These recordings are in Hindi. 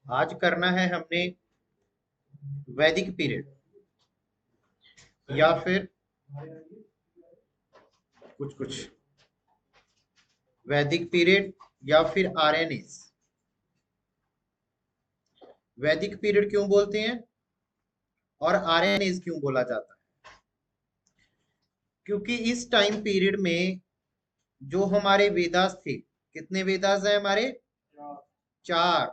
आज करना है हमने वैदिक पीरियड या फिर कुछ कुछ वैदिक पीरियड या फिर आर्यनेस। वैदिक पीरियड क्यों बोलते हैं और आर्यनेस क्यों बोला जाता है? क्योंकि इस टाइम पीरियड में जो हमारे वेदास थे, कितने वेदास हैं हमारे? चार,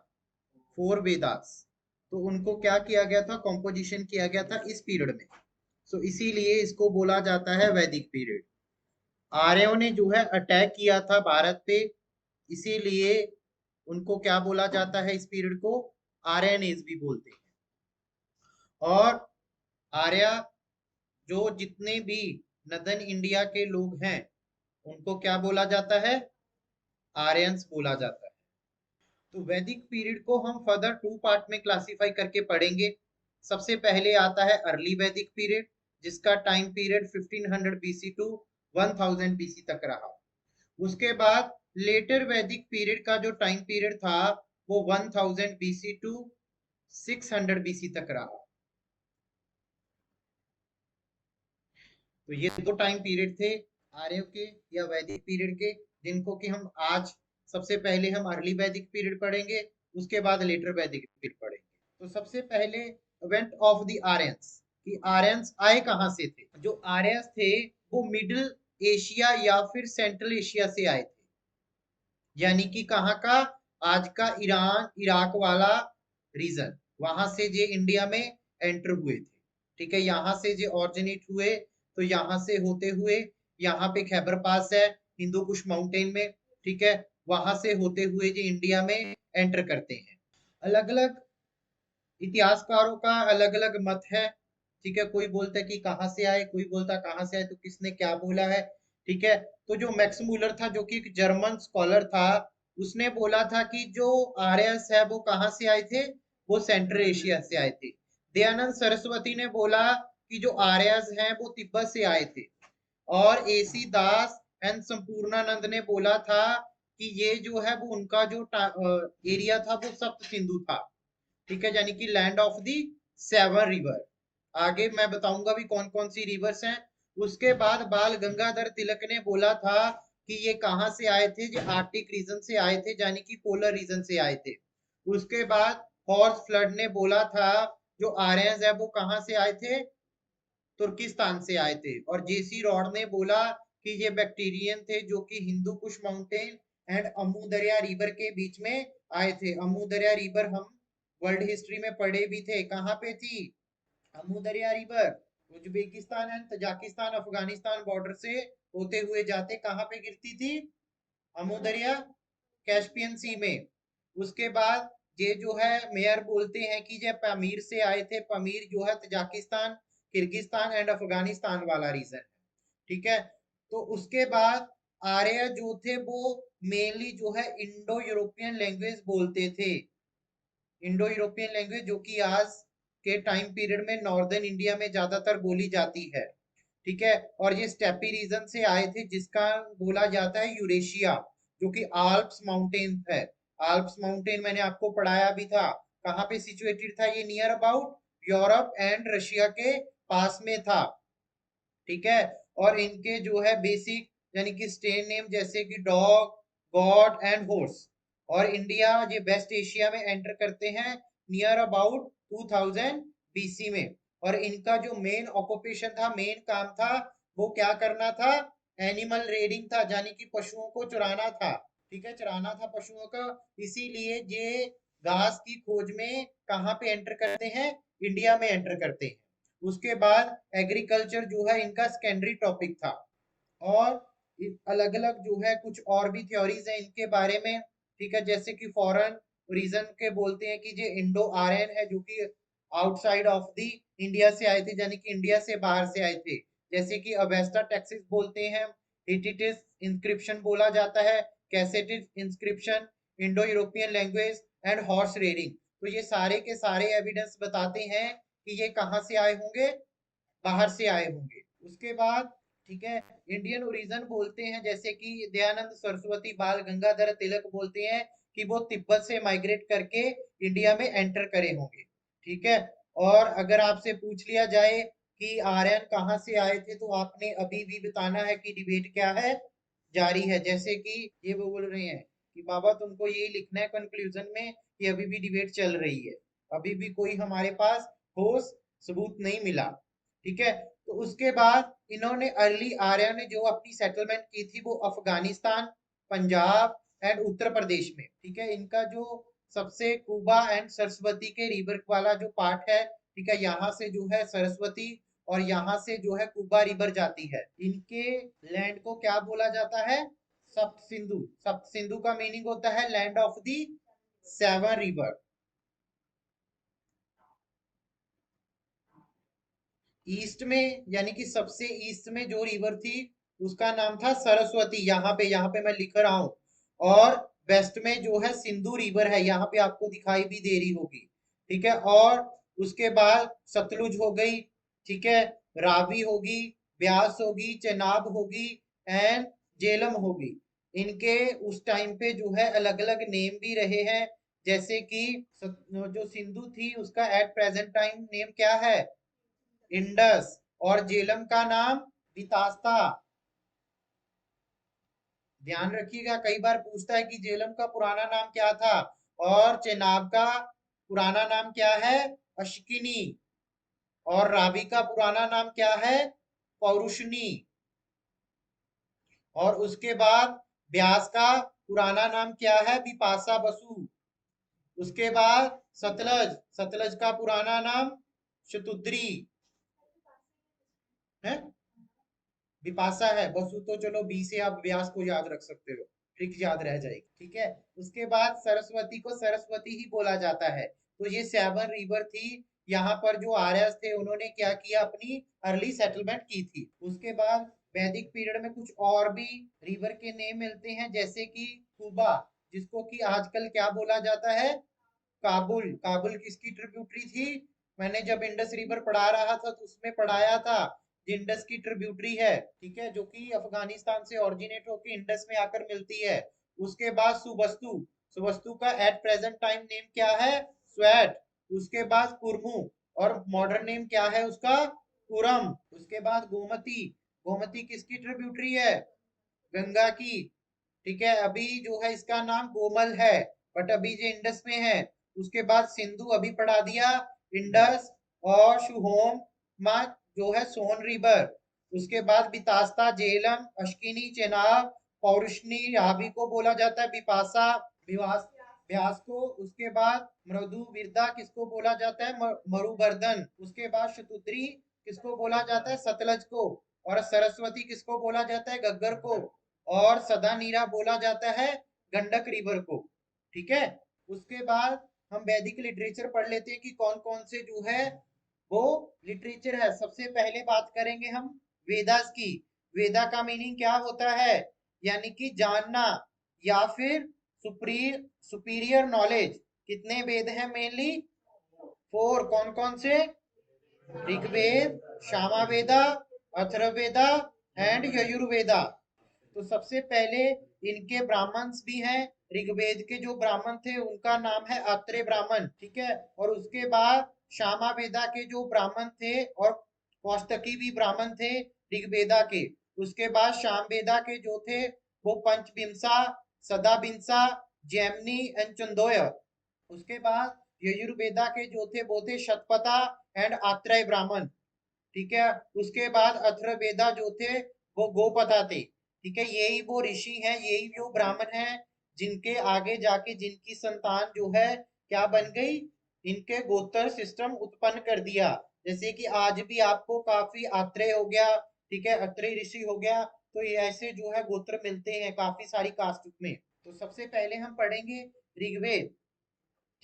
फोर वेदास। तो उनको क्या किया गया था? कॉम्पोजिशन किया गया था इस पीरियड में। सो इसीलिए इसको बोला जाता है वैदिक पीरियड। आर्यों ने जो है अटैक किया था भारत पे, इसीलिए उनको क्या बोला जाता है? इस पीरियड को आर्यन एज भी बोलते हैं। और आर्या जो जितने भी नदन इंडिया के लोग हैं उनको क्या बोला जाता है? आर्यंस बोला जाता है। तो वैदिक पीरियड को हम फर्दर टू पार्ट में क्लासिफाई करके पढ़ेंगे। सबसे पहले आता है अर्ली वैदिक पीरियड, जिसका time period 1500 BC to 1000 BC तक रहा। उसके बाद लेटर वैदिक पीरियड का जो टाइम पीरियड था वो 1000 बीसी टू 600 बीसी तक रहा। तो ये दो टाइम पीरियड थे आर्यों के या वैदिक पीरियड के, जिनको कि हम आज सबसे पहले हम अर्ली वैदिक पीरियड पढ़ेंगे, उसके बाद लेटर वैदिक पीरियड पढ़ेंगे। तो सबसे पहले इवेंट ऑफ द आर्यंस, कि आर्यंस आए कहां से थे? जो आर्यंस थे वो मिडिल एशिया या फिर सेंट्रल एशिया से आए थे। यानी कि कहाँ का? आज का ईरान इराक वाला रीजन, वहां से जे इंडिया में एंटर हुए थे। ठीक है, यहाँ से जे ऑरिजिनेट हुए, तो यहाँ से होते हुए यहाँ पे खैबर पास है हिंदू कुश माउंटेन में। ठीक है, वहां से होते हुए जो इंडिया में एंटर करते हैं। अलग अलग इतिहासकारों का अलग अलग मत है। ठीक है, कोई बोलता है कि कहाँ से आए, कोई बोलता है कहाँ से आए, तो किसने क्या बोला है? ठीक है, तो जो मैक्स मूलर था जो कि एक जर्मन स्कॉलर था, उसने बोला था कि जो आर्यस है वो कहाँ से आए थे? वो सेंट्रल एशिया से आए थे। दयानंद सरस्वती ने बोला कि जो आर्यस हैं वो तिब्बत से आए थे। और एसी दास एंड संपूर्णानंद ने बोला था कि ये जो है वो उनका जो एरिया था वो सप्त सिंधु था। ठीक है, यानी कि land of the seven river. आगे मैं बताऊंगा भी कौन कौन सी रिवर्स हैं। उसके बाद बाल गंगाधर तिलक ने बोला था कि ये कहां से आए थे? जो आर्टिक रीजन से आए थे, यानी कि पोलर रीजन से आए थे। उसके बाद हॉर्स फ्लड ने बोला था जो आर्यंस है वो कहां से आए थे? तुर्किस्तान से आए थे। और जेसी रॉड ने बोला कि ये बैक्टीरियन थे जो कि हिंदू कुश माउंटेन एंड अमू दरिया रिवर के बीच में आए थे। अमू दरिया रिवर हम वर्ल्ड हिस्ट्री में पढ़े भी थे। कहाँ पे थी अमू दरिया river? Uzbekistan and Tajikistan Afghanistan border से होते हुए जाते कहाँ पे गिरती थी? अमू दरिया कैस्पियन सी में। उसके बाद ये जो है मेयर बोलते हैं कि ये पमीर से आए थे। पमीर जो है तजाकिस्तान, किर्गिस्तान एंड अफगानिस्तान वाला रीजन है। ठीक है, तो उसके बाद आर्य जो थे वो मेनली जो है इंडो यूरोपियन लैंग्वेज बोलते थे। इंडो यूरोपियन लैंग्वेज जो कि आज के टाइम पीरियड में नॉर्दर्न इंडिया में ज्यादातर बोली जाती है। ठीक है, और ये स्टेपी रीजन से आए थे जिसका बोला जाता है यूरेशिया, जो कि आल्प्स माउंटेन है। आल्प्स माउंटेन मैंने आपको पढ़ाया भी था। कहाँ पे सिचुएटेड था ये? Near about Europe and Russia के पास में था। ठीक है, और इनके जो है बेसिक यानी कि स्टेन नेम जैसे कि डॉग, गॉड एंड हॉर्स। और इंडिया ये वेस्ट एशिया में एंटर करते हैं नियर अबाउट 2000 बीसी में। और इनका जो मेन ऑक्यूपेशन था, मेन काम था, वो क्या करना था? एनिमल रेडिंग था, यानी कि पशुओं को चुराना था। ठीक है, चुराना था पशुओं का। इसीलिए ये घास की खोज में कहाँ पे एंटर करते हैं? इंडिया में एंटर करते हैं। उसके बाद एग्रीकल्चर जो है इनका सेकेंडरी टॉपिक था। और अलग अलग जो है कुछ और भी थ्योरीज है इनके बारे में। ठीक है, जैसे कि फॉरेन रीजन के बोलते हैं कि ये इंडो आर्यन है जो कि आउटसाइड ऑफ द इंडिया से आए थे, यानी कि इंडिया से बाहर से आए थे। जैसे कि अवेस्टा टेक्सिस बोलते हैं, हिटिटिस इंस्क्रिप्शन बोला जाता है, Kassites inscription, Indo European language and horse riding. तो ये सारे के सारे एविडेंस बताते हैं कि ये कहाँ से आए होंगे? बाहर से आए होंगे। उसके बाद ठीक है। इंडियन ओरिजिन बोलते हैं, जैसे कि दयानंद सरस्वती बाल गंगाधर तिलक बोलते हैं कि वो तिब्बत से माइग्रेट करके इंडिया में एंटर करे होंगे। ठीक है। और अगर आपसे पूछ लिया जाए कि आर्यन कहाँ से आए थे, तो आपने अभी भी बताना है कि डिबेट क्या है, जारी है। जैसे कि ये वो बोल रहे हैं कि बाबा तुमको यही लिखना है कंक्लूजन में कि अभी भी डिबेट चल रही है, अभी भी कोई हमारे पास ठोस सबूत नहीं मिला। ठीक है। तो उसके बाद इन्होंने अर्ली आर्या ने जो अपनी सेटलमेंट की थी वो अफगानिस्तान, पंजाब एंड उत्तर प्रदेश में। ठीक है। इनका जो सबसे कुबा एंड सरस्वती के रिवर वाला जो पार्ट है, ठीक है, यहाँ से जो है सरस्वती और यहाँ से जो है कुबा रिवर जाती है। इनके लैंड को क्या बोला जाता है? सप्त सिंधु। सप्त सिंधु का मीनिंग होता है land of the seven river. East में यानी कि सबसे ईस्ट में जो रिवर थी उसका नाम था सरस्वती, यहाँ पे मैं लिख रहा हूं। और वेस्ट में जो है सिंधु रिवर है, यहाँ पे आपको दिखाई भी दे रही होगी। ठीक है। और उसके बाद सतलुज हो गई, ठीक है, रावी होगी, ब्यास होगी, चेनाब होगी एंड जेलम होगी। इनके उस टाइम पे जो है अलग अलग नेम भी रहे हैं। जैसे कि जो सिंधु थी उसका एट प्रेजेंट टाइम नेम क्या है? इंडस। और जेलम का नाम वितास्ता। ध्यान रखिएगा, कई बार पूछता है कि जेलम का पुराना नाम क्या था। और चेनाब का पुराना नाम क्या है? अश्किनी। और रावी का पुराना नाम क्या है? पौरुषनी। और उसके बाद ब्यास का पुराना नाम क्या है? बिपाशा बसु। उसके बाद सतलज, सतलज का पुराना नाम शतुद्री है। बिपाशा है, बसु तो चलो बी से आप व्यास को याद रख सकते हो, ट्रिक याद रह जाएगी। ठीक है। उसके बाद सरस्वती को सरस्वती ही बोला जाता है। तो ये सेवन रिवर थी। यहाँ पर जो आर्यस थे उन्होंने क्या किया, अपनी अर्ली सेटलमेंट की थी। उसके बाद वैदिक पीरियड में कुछ और भी रिवर के नेम मिलते हैं, जैसे कि कुबा, जिसको कि आजकल क्या बोला जाता है? काबुल। काबुल किसकी ट्रिब्यूटरी थी? मैंने जब इंडस रिवर पढ़ा रहा था तो उसमें पढ़ाया था, इंडस की ट्रिब्यूटरी है। ठीक है। जो कि अफगानिस्तान से ओरिजिनेट होकर इंडस में आकर मिलती है। उसके बाद सुबस्तु, सुबस्तु का एट प्रेजेंट टाइम नेम क्या है? स्वेट। उसके बाद कुरमू, और मॉडर्न नेम क्या है उसका? कुरम। उसके बाद गोमती, गोमती किसकी ट्रिब्यूटरी है? गंगा की। ठीक है। अभी जो है इसका नाम कोमल है, बट अभी जो इंडस में है। उसके बाद सिंधु अभी पढ़ा दिया, इंडस। और शुहोम मा जो है सोन रिवर। उसके बाद बितास्ता, जेलम, अश्किनी, चेनाब, पौरुषनी, रावी को बोला जाता है बिपाशा, विवास, व्यास को। उसके बाद मृदु विरदा किसको बोला जाता है? मरुबर्धन। उसके बाद शतुद्री किसको बोला जाता है? सतलज को। और सरस्वती किसको बोला जाता है? गग्गर को। और सदा नीरा बोला जाता है गंडक रिवर को। ठीक है। उसके बाद हम वैदिक लिटरेचर पढ़ लेते हैं कि कौन कौन से जो है वो लिटरेचर है। सबसे पहले बात करेंगे हम वेदास की। वेदा का मीनिंग क्या होता है? यानी कि जानना या फिर सुपीरियर नॉलेज। कितने वेद हैं मेनली? फोर। कौन कौन से? ऋग्वेद, सामवेदा, अथर्ववेदा एंड यजुर्वेदा। तो सबसे पहले इनके ब्राह्मण्स भी हैं। ऋग्वेद के जो ब्राह्मण थे उनका नाम है अत्रे ब्राह्मण। ठीक है। और उसके बाद सामवेदा के जो ब्राह्मण थे, और कौस्तकी भी ब्राह्मण थे ऋग्वेदा के। उसके बाद सामवेदा के जो थे वो पंचबिंसा, सदाबिंसा, जैमिनी एंड चंदोय। उसके बाद यजुर्वेदा के जो थे वो थे शतपथा एंड आत्रेय ब्राह्मण। ठीक है। उसके बाद अथर्ववेदा जो थे वो गोपता थे। ठीक है। यही वो ऋषि हैं, यही वो ब्राह्मण हैं जिनके आगे जाके जिनकी संतान जो है क्या बन गई, इनके गोत्र सिस्टम उत्पन्न कर दिया। जैसे कि आज भी आपको काफी आत्रेय हो गया, ठीक है, अत्रेय ऋषि हो गया, तो ये ऐसे जो है गोत्र मिलते हैं काफी सारी कास्ट में। तो सबसे पहले हम पढ़ेंगे ऋग्वेद।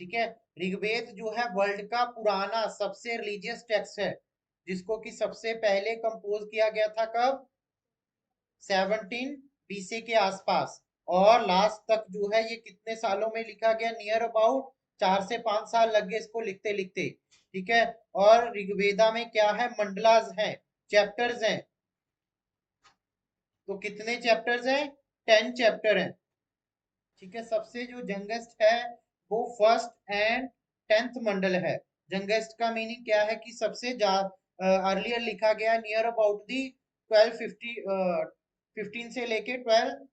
ठीक है। ऋग्वेद जो है वर्ल्ड का पुराना सबसे रिलीजियस टेक्स्ट है, जिसको कि सबसे पहले कंपोज किया गया था कब? 17 बीसी के आसपास। और लास्ट तक जो है ये कितने सालों में लिखा गया? नियर अबाउट 4 से 5 साल लग गए इसको लिखते लिखते। ठीक है। और ऋग्वेदा में क्या है? मंडलाज हैं, चैप्टर्स हैं। तो कितने चैप्टर्स हैं? 10 चैप्टर हैं। ठीक है, सबसे जो यंगेस्ट है वो फर्स्ट एंड 10th मंडल है। यंगेस्ट का मीनिंग क्या है कि सबसे अर्लियर लिखा गया, नियर अबाउट दी 15 से लेके 12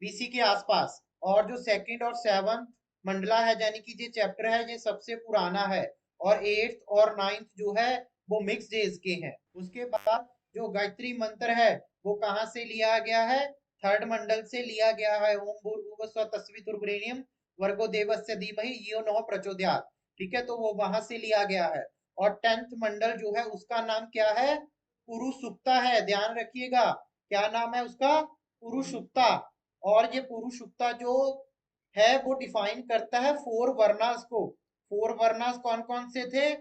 बीसी के आसपास। और जो सेकंड और सेवंथ मंडला है, यानी कि ये चैप्टर है, ये सबसे पुराना है। और एट्थ और नाइन्थ जो है वो मिक्स एज के हैं। उसके बाद जो गायत्री मंत्र है वो कहाँ से लिया गया है? थर्ड मंडल से लिया गया है। ओम भूर्भुवः स्वः तस्वितुर्वरेण्यं भर्गो देवस्य धीमहि धियो नः प्रचोदयात्। ठीक है, तो वो वहां से लिया गया है। और 10th मंडल जो है उसका नाम क्या है? पुरुषुप्ता है। ध्यान रखिएगा, क्या नाम है उसका? पुरुषुप्ता। और ये पुरुषुप्ता जो है वो डिफाइन करता है 4 वर्णास को। 4 वर्णास कौन कौन से थे?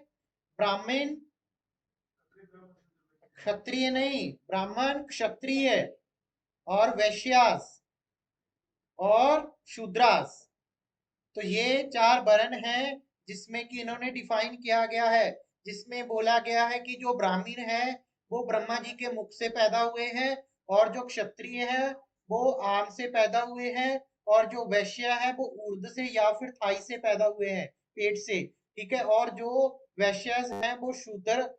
ब्राह्मण, क्षत्रिय नहीं, ब्राह्मण, क्षत्रिय और वैश्यास और शूद्रास। तो ये 4 वर्ण हैं जिसमें कि इन्होंने डिफाइन किया गया है, जिसमें बोला गया है कि जो ब्राह्मण है वो ब्रह्मा जी के मुख से पैदा हुए हैं, और जो क्षत्रिय है वो आम से पैदा हुए हैं, और जो वैश्य है वो ऊर्ध से या फिर थाई से पैदा हुए हैं, पेट से। ठीक है, और जो वैश्य हैं वो शूद्र,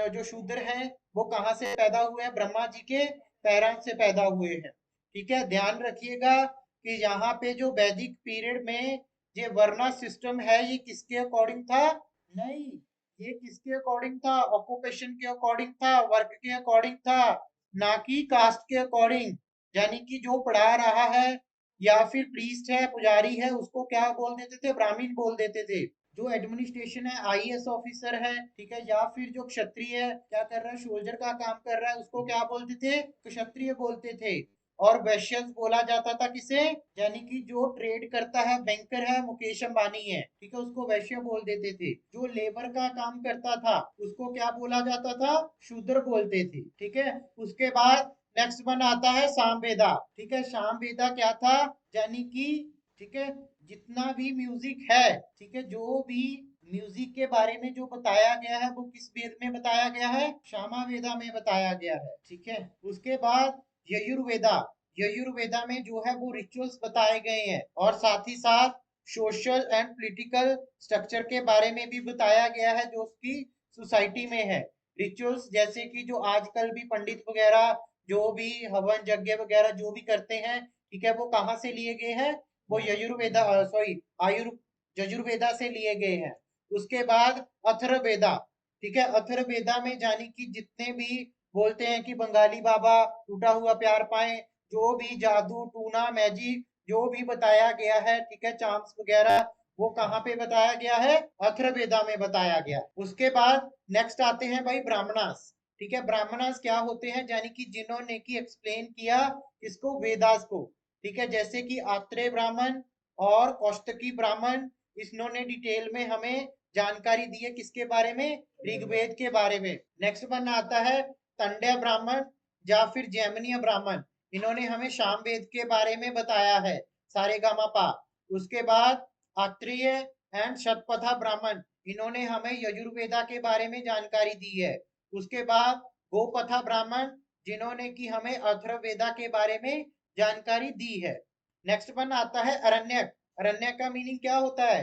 जो शूद्र हैं वो कहाँ से पैदा हुए हैं? ब्रह्मा जी के पैरां से पैदा हुए हैं। ठीक है, ध्यान रखिएगा कि यहाँ पे जो वैदिक पीरियड में ये वर्ना सिस्टम है ये किसके अकॉर्डिंग था? नहीं, ये किसके अकॉर्डिंग था? ऑक्यूपेशन के अकॉर्डिंग था, वर्क के अकॉर्डिंग था, ना कि कास्ट के अकॉर्डिंग। यानी कि जो पढ़ा रहा है या फिर प्रीस्ट है, पुजारी है, उसको क्या बोल देते थे? ब्राह्मण बोल देते थे। जो एडमिनिस्ट्रेशन है, आईएएस ऑफिसर है, ठीक है, या फिर जो क्षत्रिय क्या कर रहा है, सोल्जर का काम कर रहा है, उसको क्या बोलते थे? क्षत्रिय बोलते थे। और वैश्य बोला जाता था किसे? यानी कि जो ट्रेड करता है, बैंकर है, मुकेश अंबानी है, ठीक है, उसको वैश्य बोल देते थे। जो लेबर का काम करता था उसको क्या बोला जाता था? शूद्र बोलते थे। ठीक है, उसके बाद नेक्स्ट वन आता है सामवेदा। ठीक है, सामवेदा क्या था? यानी कि ठीक है, जितना भी म्यूजिक है, ठीक है, जो भी म्यूजिक के बारे में जो बताया गया है वो किस वेद में बताया गया है? सामवेदा में बताया गया है। ठीक है, उसके बाद यजुर्वेदा। यजुर्वेदा में जो है वो रिचुअल्स बताए गए हैं, और साथ ही साथ सोशल एंड पॉलिटिकल स्ट्रक्चर के बारे में भी बताया गया है जो उसकी सोसाइटी में है। रिचुअल्स जैसे कि जो आजकल भी पंडित वगैरह जो भी हवन यज्ञ वगैरह जो भी करते हैं, ठीक है, वो कहाँ से लिए गए हैं? वो यजुर्वेदा, सॉरी, आयुर यजुर्वेदा से लिए गए हैं। उसके बाद अथर्ववेदा। ठीक है, अथर्ववेदा में जानी कि जितने भी बोलते हैं कि बंगाली बाबा टूटा हुआ प्यार पाए, जो भी जादू टूना मैजिक जो भी बताया गया है, ठीक है, चांस वगैरह, वो कहाँ पे बताया गया है? अथर्ववेदा में बताया गया। उसके बाद नेक्स्ट आते हैं भाई ब्राह्मणास। ठीक है, ब्राह्मणास क्या होते हैं? यानी कि जिन्होंने की एक्सप्लेन किया इसको, वेदास को। ठीक है, जैसे कि आत्रेय ब्राह्मण और कौस्तकी ब्राह्मण, इन्होंने डिटेल में हमें जानकारी दी है किसके बारे में? ऋग्वेद के बारे में। नेक्स्ट वन आता है तंड्या ब्राह्मण या फिर जैमिनीय ब्राह्मण, इन्होंने हमें सामवेद के बारे में बताया है, सारे गामा पा। उसके बाद आत्रेय एंड शतपथा ब्राह्मण, इन्होंने हमें यजुर्वेदा के बारे में जानकारी दी है। उसके बाद गोपथा ब्राह्मण, जिन्होंने की हमें अथर्ववेदा के बारे में जानकारी दी है। नेक्स्ट वन आता है अरण्यक। अरण्यक का मीनिंग क्या होता है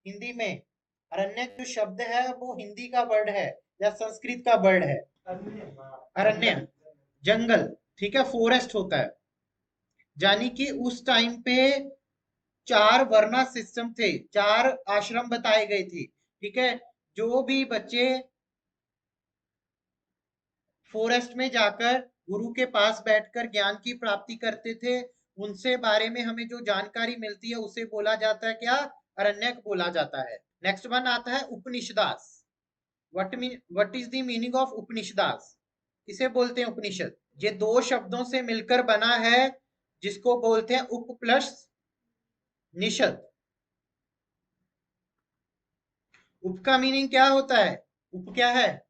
हिंदी में? अरण्यक जो शब्द है वो हिंदी का वर्ड है या संस्कृत का वर्ड है? अरण्य, जंगल। ठीक है, फॉरेस्ट होता है। यानी कि उस टाइम पे 4 वर्ना सिस्टम थे, 4 आश्रम बताए गए थे। ठीक है, जो भी बच्चे फॉरेस्ट में जाकर गुरु के पास बैठकर ज्ञान की प्राप्ति करते थे, उनसे बारे में हमें जो जानकारी मिलती है उसे बोला जाता है क्या? अरण्यक बोला जाता है। नेक्स्ट वन आता है Upanishads. What is the meaning of Upanishads? किसे बोलते हैं उपनिषद? ये 2 शब्दों से मिलकर बना है, जिसको बोलते हैं उप प्लस निषद। उप का मीनिंग क्या होता है? उप क्या है?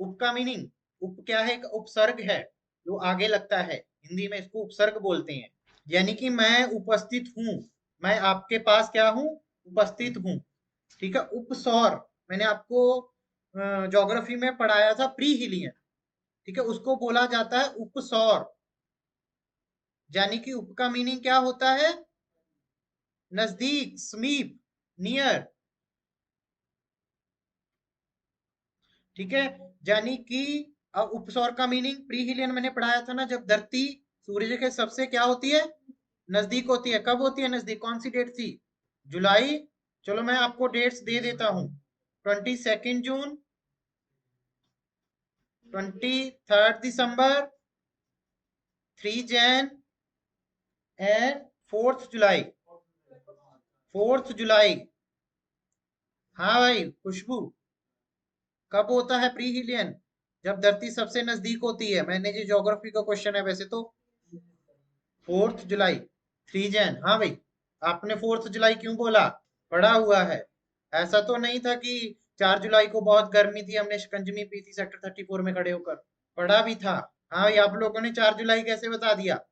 उप का मीनिंग, उप क्या है? एक उपसर्ग है जो आगे लगता है, हिंदी में इसको उपसर्ग बोलते हैं। यानी कि मैं उपस्थित हूं, मैं आपके पास क्या हूं? उपस्थित हूं। ठीक है, उपसौर मैंने आपको ज्योग्राफी में पढ़ाया था, प्री हिलियन। ठीक है, उसको बोला जाता है उपसौर। यानी कि उप का मीनिंग क्या होता है? नजदीक, समीप, नियर। ठीक है, यानी कि अब उपसौर का मीनिंग प्रीहिलियन मैंने पढ़ाया था ना, जब धरती सूर्य के सबसे क्या होती है? नजदीक होती है। कब होती है नजदीक? कौन सी डेट थी? जुलाई। चलो मैं आपको डेट्स दे देता हूं। 22 जून, 23 दिसंबर, 3 जैन एंड 4 जुलाई। 4 जुलाई। हाँ भाई खुशबू, कब होता है प्री हिलियन? जब धरती सबसे नजदीक होती है। मैंने जो ज्योग्राफी का क्वेश्चन है वैसे तो 4 जुलाई, 3 जैन। हाँ भाई, आपने 4 जुलाई क्यों बोला? पड़ा हुआ है। ऐसा तो नहीं था कि 4 जुलाई को बहुत गर्मी थी हमने शिकंजवी पी थी सेक्टर 34 में खड़े होकर। पड़ा भी था। हाँ भाई, आप लोगों ने 4 जुलाई कैसे बता दिया?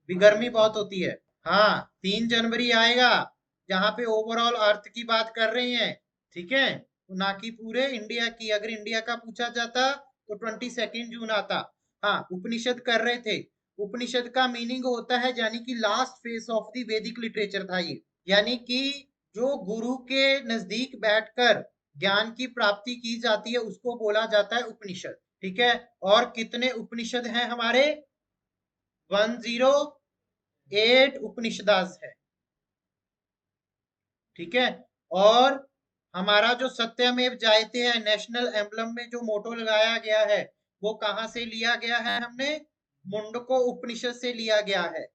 भी गर्मी बहुत होती है। हाँ, 3 जनवरी आएगा, जहां पे ओवरऑल अर्थ की बात कर रहे हैं। ठीक है, तो ना कि पूरे इंडिया की। अगर इंडिया का पूछा जाता तो 22 जून आता। हाँ, उपनिषद कर रहे थे। उपनिषद का मीनिंग होता है, यानी कि लास्ट फेज ऑफ द वैदिक लिटरेचर था ये। यानी कि जो गुरु के नजदीक बैठकर ज्ञान की प्राप्ति की जाती है उसको बोला जाता है उपनिषद। ठीक है, और कितने उपनिषद हैं हमारे? 108 उपनिषदास है। ठीक है, और हमारा जो सत्यमेव जयते है नेशनल एम्बलम में जो मोटो लगाया गया है, वो कहां से लिया गया है? हमने मुंडको उपनिषद से लिया गया है।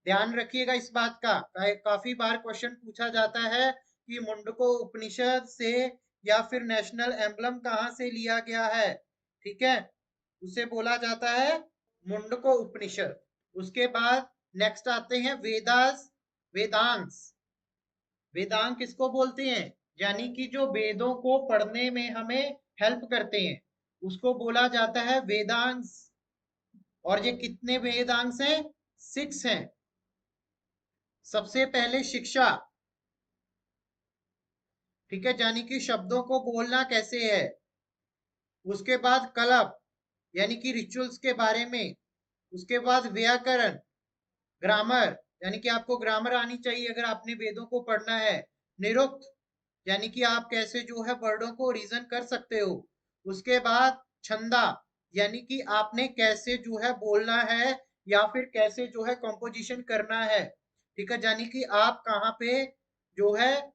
ध्यान रखिएगा इस बात का। काफी बार क्वेश्चन पूछा जाता है कि मुंडको उपनिषद से या फिर नेशनल एम्बलम कहां से लिया गया है। ठीक है, उसे बोला जाता है मुंडको उपनिषद। उसके बाद नेक्स्ट आते हैं वेदास, वेदांश। वेदांग किसको बोलते हैं? यानी कि जो वेदों को पढ़ने में हमें हेल्प करते हैं, उसको बोला जाता है वेदांश। और ये कितने वेदांश हैं? 6 हैं। सबसे पहले शिक्षा। ठीक है, यानी कि शब्दों को बोलना कैसे है। उसके बाद कलप, यानी कि रिचुअल्स के बारे में। उसके बाद व्याकरण, ग्रामर, यानी कि आपको ग्रामर आनी चाहिए अगर आपने वेदों को पढ़ना है। निरुक्त, यानी कि आप कैसे जो है वर्डों को रीजन कर सकते हो। उसके बाद छंदा, यानी कि आपने कैसे जो है बोलना है या फिर कैसे जो है कंपोजिशन करना है। ठीक है, यानी कि आप कहाँ पे जो है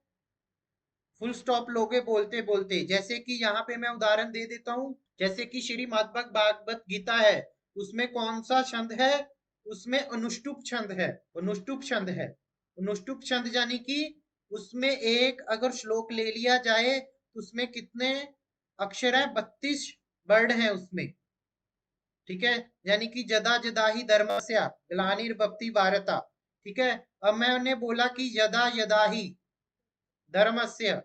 फुल स्टॉप लोगे बोलते बोलते। जैसे कि यहाँ पे मैं उदाहरण दे देता हूँ, जैसे कि श्रीमद् भागवत गीता है, उसमें कौन सा छंद है? उसमें अनुष्टुप छंद है। अनुष्टुप छंद है। अनुष्टुप छंद यानी कि उसमें एक अगर श्लोक ले लिया जाए तो उसमें कितने अक्षर हैं? 32 वर्ड हैं उसमें। ठीक है, यानी कि जदा जदा ही धर्मस्य ग्लानिर्भवति भारता। ठीक है, अब मैंने बोला कि यदा यदा ही धर्मस्य,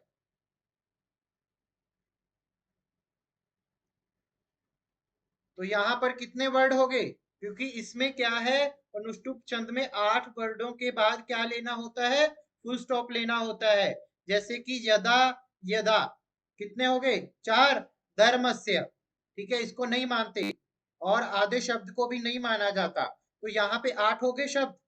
तो यहाँ पर कितने वर्ड हो गए? क्योंकि इसमें क्या है, अनुष्टुप छंद में 8 वर्डों के बाद क्या लेना होता है? फुल स्टॉप लेना होता है। जैसे कि यदा, यदा, कितने हो गए? 4। धर्मस्य, ठीक है, इसको नहीं मानते और आधे शब्द को भी नहीं माना जाता, तो यहाँ पे 8 हो गए शब्द।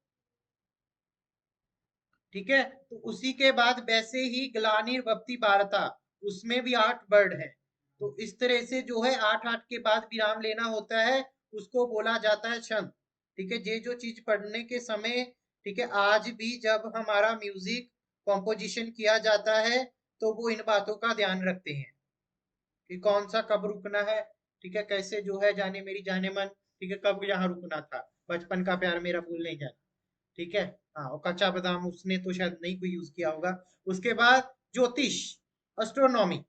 ठीक है, तो उसी के बाद वैसे ही ग्लानिर्भवति भारता, उसमें भी 8 वर्ड है। तो इस तरह से जो है 8-8 के बाद विराम लेना होता है, उसको बोला जाता है छंद। ठीक है, ये जो चीज पढ़ने के समय, ठीक है, आज भी जब हमारा म्यूजिक कॉम्पोजिशन किया जाता है तो वो इन बातों का ध्यान रखते हैं कि कौन सा कब रुकना है। ठीक है, कैसे जो है जाने मेरी जाने मन, ठीक है, कब यहाँ रुकना था, बचपन का प्यार मेरा भूल नहीं जाना। ठीक है, हाँ, और कच्चा बादाम उसने तो शायद नहीं कोई यूज किया होगा। उसके बाद ज्योतिष, एस्ट्रोनॉमी,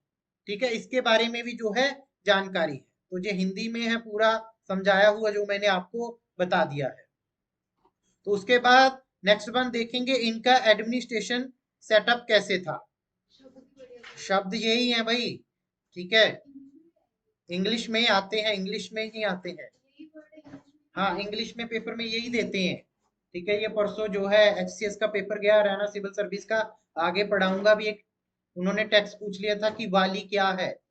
ठीक है, इसके बारे में भी जो है जानकारी है। तो ये हिंदी में है पूरा समझाया हुआ जो मैंने आपको बता दिया है। तो उसके बाद नेक्स्ट वन देखेंगे, इनका एडमिनिस्ट्रेशन सेटअप कैसे था। शब्द यही है भाई। ठीक है, इंग्लिश में ही आते हैं, इंग्लिश में ही आते हैं। हाँ, इंग्लिश में पेपर में यही देते हैं। ठीक है, ये परसों जो है एचसीएस का पेपर गया, हरियाणा सिविल सर्विस का। आगे पढ़ाऊंगा भी। एक उन्होंने टेक्स्ट पूछ लिया था कि वाली क्या है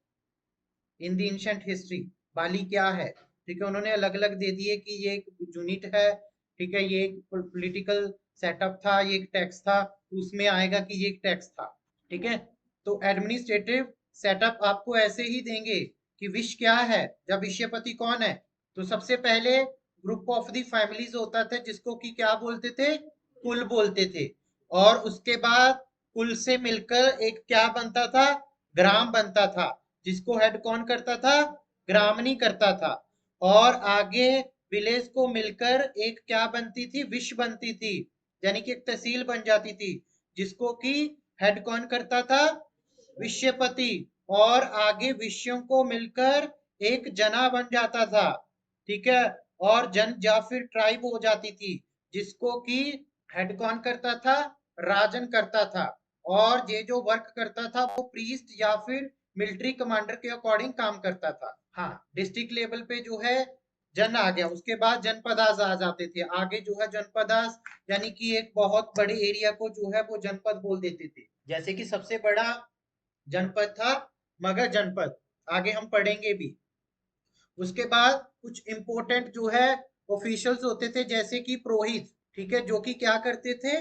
इन द एंशिएंट हिस्ट्री। वाली क्या है? ठीक है, उन्होंने अलग अलग दे दिए कि ये एक यूनिट है, ठीक है, ये एक पॉलिटिकल सेटअप था, ये एक टैक्स था, उसमें आएगा कि ये एक टैक्स था। ठीक है, तो एडमिनिस्ट्रेटिव सेटअप आपको ऐसे ही देंगे कि विश क्या है, जब विषयपति कौन है, तो सबसे पहले ग्रुप ऑफ द फैमिलीज होता था जिसको कि क्या बोलते थे, कुल बोलते थे। और उसके बाद कुल से मिलकर एक क्या बनता था, ग्राम बनता था, जिसको हेड कौन करता था, ग्रामनी करता था। और आगे विलेज को मिलकर एक क्या बनती थी, विश बनती थी, यानी कि एक तहसील बन जाती थी, जिसको कि हेड कौन करता था, विषयपति। और आगे विषयों को मिलकर एक जना बन जाता था। ठीक है, और जन या फिर ट्राइब हो जाती थी, जिसको कि हेड कौन करता था, राजन करता था। और ये जो वर्क करता था वो प्रीस्ट या फिर मिलिट्री कमांडर के अकॉर्डिंग काम करता था। हाँ, डिस्ट्रिक्ट लेवल पे जो है जन आ गया, उसके बाद जनपदास आ जाते थे। आगे जो है जनपदास यानी कि एक बहुत बड़े एरिया को जो है वो जनपद बोल देते थे। जैसे कि सबसे बड़ा जनपद था मगध जनपद, आगे हम पढ़ेंगे भी। उसके बाद कुछ इंपॉर्टेंट जो है ऑफिशियल्स होते थे, जैसे कि पुरोहित। ठीक है, जो कि क्या करते थे,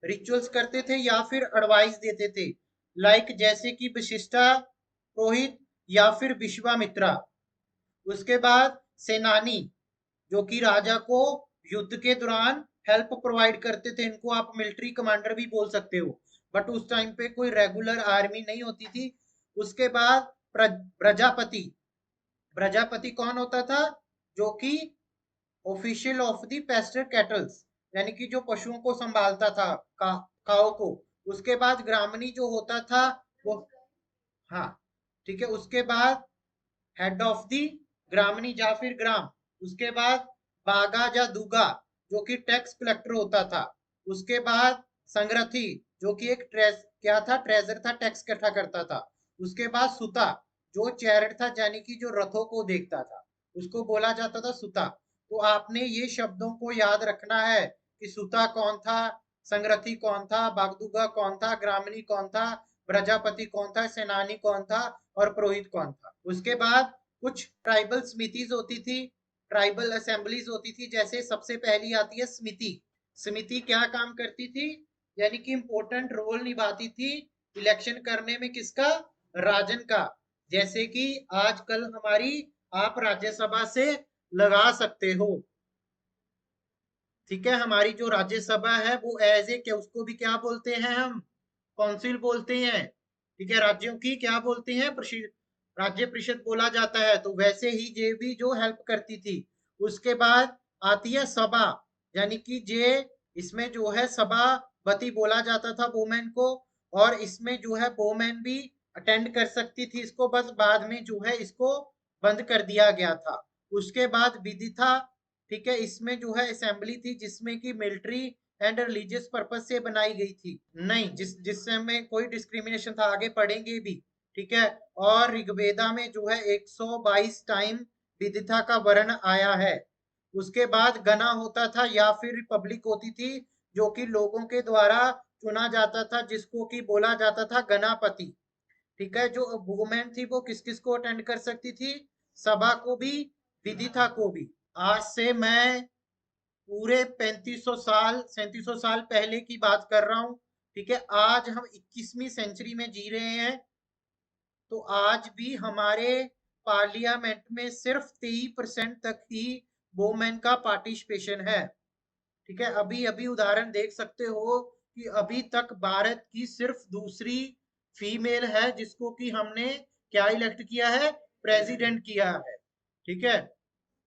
रिचुअल्स करते थे या फिर एडवाइस देते थे, लाइक जैसे कि वशिष्ठा पुरोहित या फिर विश्वामित्रा। उसके बाद सेनानी, जो कि राजा को युद्ध के दौरान हेल्प प्रोवाइड करते थे, इनको आप मिलिट्री कमांडर भी बोल सकते हो, बट उस टाइम पे कोई रेगुलर आर्मी नहीं होती थी। उसके बाद प्रजापति। प्रजापति कौन होता था, जो कि official of the Pasteur kettles, यानी कि जो पशुओं को संभालता था, काओ को। उसके बाद ग्रामनी जो होता था वो, हाँ ठीक है, उसके बाद हेड ऑफ दी ग्रामनी या फिर ग्राम। उसके बाद बागा या दुगा, जो कि टैक्स कलेक्टर होता था। उसके बाद संग्रथी, जो कि एक क्या था, ट्रेजर था, टैक्स इकट्ठा करता था। उसके बाद सुता, जो चैरिट था, यानी कि जो रथों को देखता था, उसको बोला जाता था सुता। तो आपने ये शब्दों को याद रखना है कि सुता कौन था, संग्रथी कौन था, बागदुगा कौन था, ग्रामनी कौन था, प्रजापति कौन था, सेनानी कौन था, और पुरोहित कौन था। उसके बाद कुछ ट्राइबल समितिज होती थी, ट्राइबल असेंबलीज होती थी। जैसे सबसे पहली आती है समिति। समिति क्या काम करती थी, यानी कि इंपॉर्टेंट रोल निभाती थी इलेक्शन करने में, किसका, राजन का। जैसे कि आजकल हमारी आप राज्यसभा से लगा सकते हो। ठीक है, हमारी जो राज्यसभा है वो एज ए क्या, उसको भी क्या बोलते हैं हम, काउंसिल बोलते हैं। ठीक है, राज्यों की क्या बोलते हैं, राज्य परिषद बोला जाता है। तो वैसे ही ये भी जो हेल्प करती थी। उसके बाद आती है सभा, यानी कि जे, इसमें जो है सभापति बोला जाता था वोमेन को। और इसमें जो है वोमेन भी अटेंड कर सकती थी इसको, बस बाद में जो है इसको बंद कर दिया गया था। उसके बाद विधि था। ठीक है, इसमें जो है असेंबली थी, जिसमें कि मिलिट्री एंड रिलीजियस पर्पज से बनाई गई थी, नहीं जिससे में कोई डिस्क्रिमिनेशन था, आगे पढ़ेंगे भी। ठीक है, और ऋग्वेदा में जो है 122 टाइम विदिता का वर्ण आया है। उसके बाद गना होता था या फिर रिपब्लिक होती थी, जो कि लोगों के द्वारा चुना जाता था, जिसको कि बोला जाता था गणापति। ठीक है, जो वुमेन थी वो किस किस को अटेंड कर सकती थी, सभा को भी, विदिता को भी। आज से मैं पूरे 3500 साल 3700 साल पहले की बात कर रहा हूँ। ठीक है, आज हम 21वीं सेंचुरी में जी रहे हैं। तो आज भी हमारे पार्लियामेंट में सिर्फ 23% तक ही वोमेन का पार्टिसिपेशन है। ठीक है, अभी अभी उदाहरण देख सकते हो कि अभी तक भारत की सिर्फ दूसरी फीमेल है जिसको कि हमने क्या इलेक्ट किया है, प्रेसिडेंट किया है। ठीक है,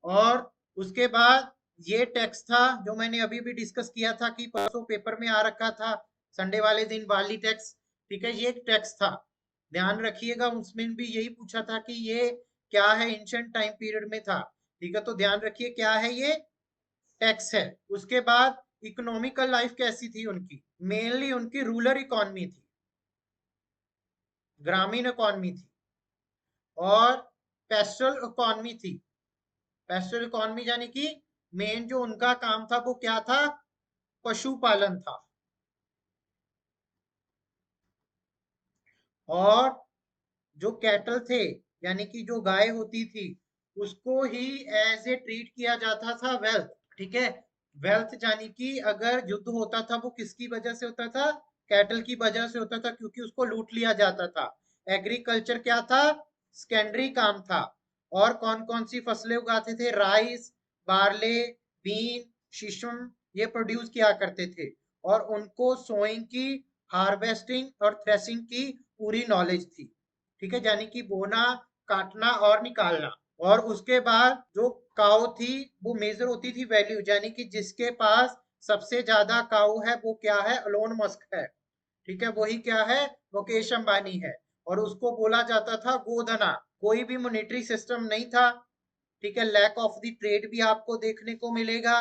और उसके बाद ये टैक्स था जो मैंने अभी भी डिस्कस किया था कि परसों पेपर में आ रखा था, संडे वाले दिन वाली टैक्स। ठीक है, ये एक टैक्स था, ध्यान रखिएगा, उसमें भी यही पूछा था कि ये क्या है, एंशिएंट टाइम पीरियड में था। ठीक है, तो ध्यान रखिए क्या है, ये टैक्स है। उसके बाद इकोनॉमिकल लाइफ कैसी थी उनकी, मेनली उनकी रूरल इकोनॉमी थी, ग्रामीण इकोनॉमी थी, और पेस्टल इकोनॉमी थी। पेस्टल इकोनॉमी यानी कि मेन जो उनका काम था वो क्या था, पशुपालन था। और जो कैटल थे, यानी कि जो गाय होती थी, उसको ही एज ए ट्रीट किया जाता था वेल्थ। ठीक है, वेल्थ यानी कि अगर युद्ध होता था वो किसकी वजह से होता था? कैटल की वजह से होता था, क्योंकि उसको लूट लिया जाता था। एग्रीकल्चर क्या था? सेकेंडरी काम था। और कौन कौन सी फसलें उगाते थे? राइस, बार्ले, बीन, शिशुम, ये प्रोड्यूस किया करते थे। और उनको सोइंग की, हार्वेस्टिंग और थ्रेसिंग की पूरी नॉलेज थी। ठीक है, यानी कि बोना, काटना और निकालना। और उसके बाद जो काऊ थी वो मेजर होती थी वैल्यू, यानी कि जिसके पास सबसे ज्यादा काऊ है वो क्या है? अलोन मस्क है। ठीक है, वही क्या है? मुकेश अंबानी है। और उसको बोला जाता था गोधना। कोई भी मॉनेटरी सिस्टम नहीं था। ठीक है, लैक ऑफ द ट्रेड भी आपको देखने को मिलेगा।